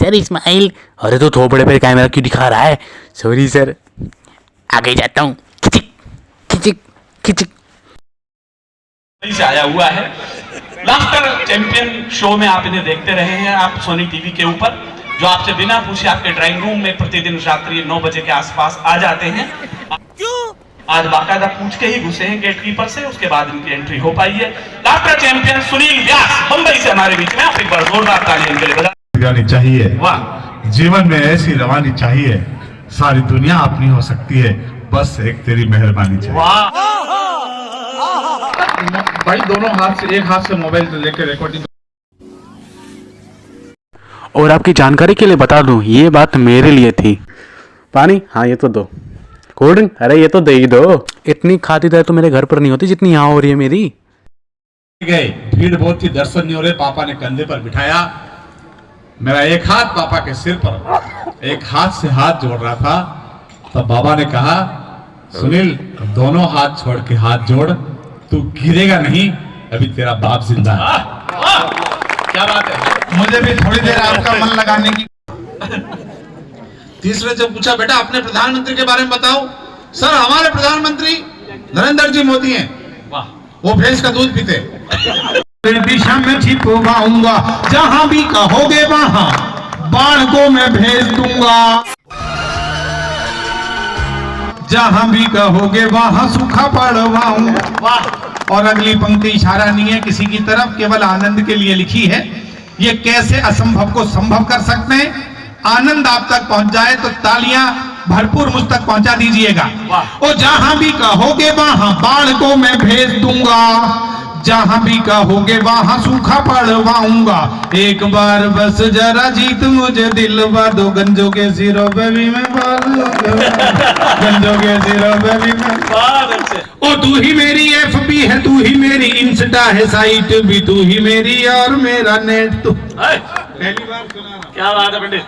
Sir Ismail. अरे तो थोपड़े पे कैमरा क्यों दिखा रहा है? सॉरी सर, आगे जाता हूँ। खिचिक खिचिक खिचिक से आया हुआ है। लाफ्टर चैंपियन शो में आप इन्हें देखते रहे हैं, आप सोनी टीवी के ऊपर, जो आपसे बिना पूछे आपके ड्राइंग रूम में प्रतिदिन रात्रि 9 बजे के आसपास आ जाते हैं। क्यों? आज बाकायदा पूछ के ही घुसे हैं गेट कीपर से, उसके बाद इनकी एंट्री हो पाई है। लाफ्टर चैंपियन सुनील व्यास मुंबई से हमारे बीच में, आप एक बार जोरदार ताली इनके लिए बजानी चाहिए। वाह, जीवन में ऐसी रवानी चाहिए, सारी दुनिया अपनी हो सकती है, बस एक तेरी मेहरबानी चाहिए। वाह भाई दोनों हाथ से, एक हाथ से मोबाइल लेकर रिकॉर्डिंग। और आपकी जानकारी के लिए बता दूं, ये बात मेरे लिए थी। पानी? हाँ ये तो दो। Cold drink? अरे ये तो दे ही दो। इतनी खातिरदारी तो मेरे घर पर नहीं होती जितनी यहाँ हो रही है मेरी। गए, भीड़ बहुत थी, दर्शन नहीं हो रहे, पापा ने कंधे पर बिठाया, मेरा एक हाथ पापा के सिर पर, एक हाथ से हाथ जोड़ रहा था, तब बाबा ने कहा, सुनील दोनों हाथ छोड़ के हाथ जोड़, तू गिरेगा नहीं, अभी तेरा बाप जिंदा है। क्या बात है। मुझे भी थोड़ी देर आपका मन लगाने की। तीसरे से पूछा, बेटा अपने प्रधानमंत्री के बारे में बताओ। सर हमारे प्रधानमंत्री नरेंद्र जी मोदी हैं। वाह, वो भैंस का दूध पीते। दिशा में छिपवाऊंगा, जहां भी कहोगे वहां बाण को मैं भेज दूंगा। जहां भी कहोगे वहां सूखा पड़वाऊंगा। वाह। और अगली पंक्ति इशारा नहीं है किसी की तरफ, केवल आनंद के लिए लिखी है। ये कैसे असंभव को संभव कर सकते हैं? आनंद आप तक पहुंच जाए तो तालियां भरपूर मुझ तक पहुंचा दीजिएगा। और जहां भी कहोगे वहां बाण को मैं भेज दूंगा, जहां भी कहोगे वहां सूखा पड़वाऊंगा। एक बार बस जरा जीत मुझे दिलवा दो, गंजों के सिरों पे भी मैं गंजों के सिरों पे भी मैं। ओ तू ही मेरी एफबी है, तू ही मेरी इंस्टा है, साइट भी तू ही मेरी और मेरा नेट तू। पहली बार सुना। क्या बात है पंडित।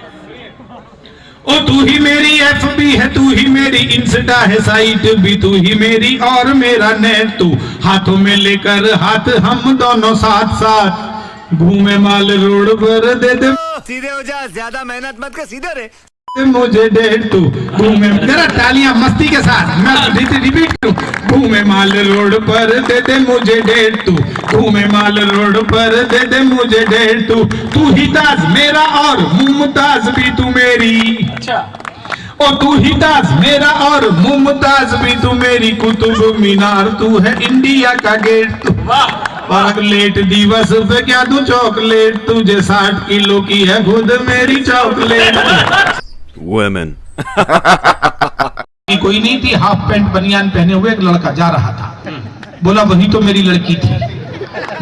ओ तू ही मेरी एफबी है, तू ही मेरी इंस्टा है, साइट भी तू ही मेरी और मेरा नेट तू। हाथों में लेकर हाथ हम दोनों साथ साथ घूमे माल रोड पर, दे दे सीधे हो जा, ज्यादा मेहनत मत कर, सीधे रे। मुझे डेढ़ तू घूमे, जरा तालियां मस्ती के साथ, मैं रिपीट करूं। घूमे माल रोड पर, दे दे मुझे डेढ़ तू, घूमे माल रोड पर, दे दे मुझे डेढ़ तू। तू ही ताज मेरा और मुमताज भी तू मेरी। अच्छा। और तू ही ताज मेरा और मुमताज भी तू मेरी, कुतुब मीनार तू है, इंडिया का गेट तू। चॉकलेट दिवस पे क्या तू चॉकलेट, तुझे 60 किलो की है खुद मेरी चॉकलेट। Women. कोई नहीं थी, हाफ पैंट बनियान पहने हुए एक लड़का जा रहा था। बोला वही तो मेरी लड़की थी।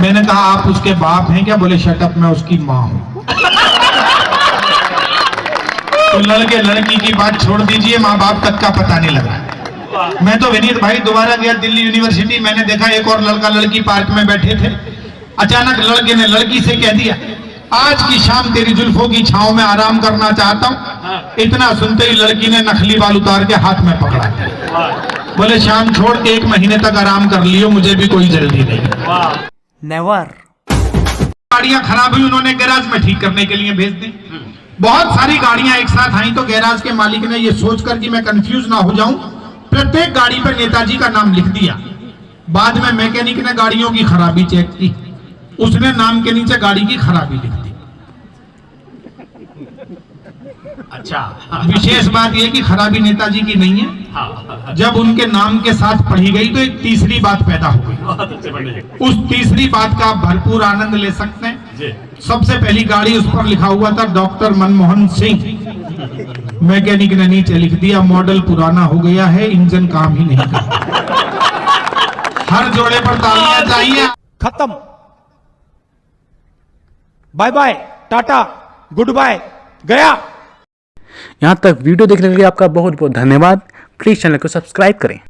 मैंने कहा आप उसके बाप हैं क्या? बोले शट अप, मैं उसकी माँ हूँ। तो लड़के लड़की की बात छोड़ दीजिए, माँ बाप तक का पता नहीं लगा। मैं तो विनीत भाई दोबारा गया दिल्ली यूनिवर्सिटी, मैंने देखा एक और लड़का लड़की पार्क में बैठे थे। अचानक लड़के ने लड़की से कह दिया, आज की शाम तेरी जुल्फों की छांव में आराम करना चाहता हूँ। इतना सुनते ही लड़की ने नकली बाल उतार के हाथ में पकड़ा। बोले शाम छोड़, 1 महीने तक आराम कर लियो, मुझे भी कोई जल्दी नहीं। Never. गाड़ियां खराब हुई, उन्होंने गैराज में ठीक करने के लिए भेज दी। बहुत सारी गाड़ियां एक साथ आई तो गैराज के मालिक ने ये सोचकर कि मैं कंफ्यूज ना हो जाऊं, प्रत्येक गाड़ी पर नेताजी का नाम लिख दिया। बाद में मैकेनिक ने गाड़ियों की खराबी चेक की, उसने नाम के नीचे गाड़ी की खराबी लिख दी। अच्छा, विशेष बात यह कि खराबी नेताजी की नहीं है। जब उनके नाम के साथ पढ़ी गई तो एक तीसरी बात पैदा हो गई। उस तीसरी बात का आप भरपूर आनंद ले सकते हैं। सबसे पहली गाड़ी, उस पर लिखा हुआ था डॉक्टर मनमोहन सिंह। मैकेनिक ने नीचे लिख दिया, मॉडल पुराना हो गया है, इंजन काम ही नहीं करता। हर जोड़े पर तालियां चाहिए। खत्म, bye bye, tata, goodbye, गया। यहाँ तक वीडियो देखने के लिए आपका बहुत बहुत धन्यवाद। प्लीज़ चैनल को सब्सक्राइब करें।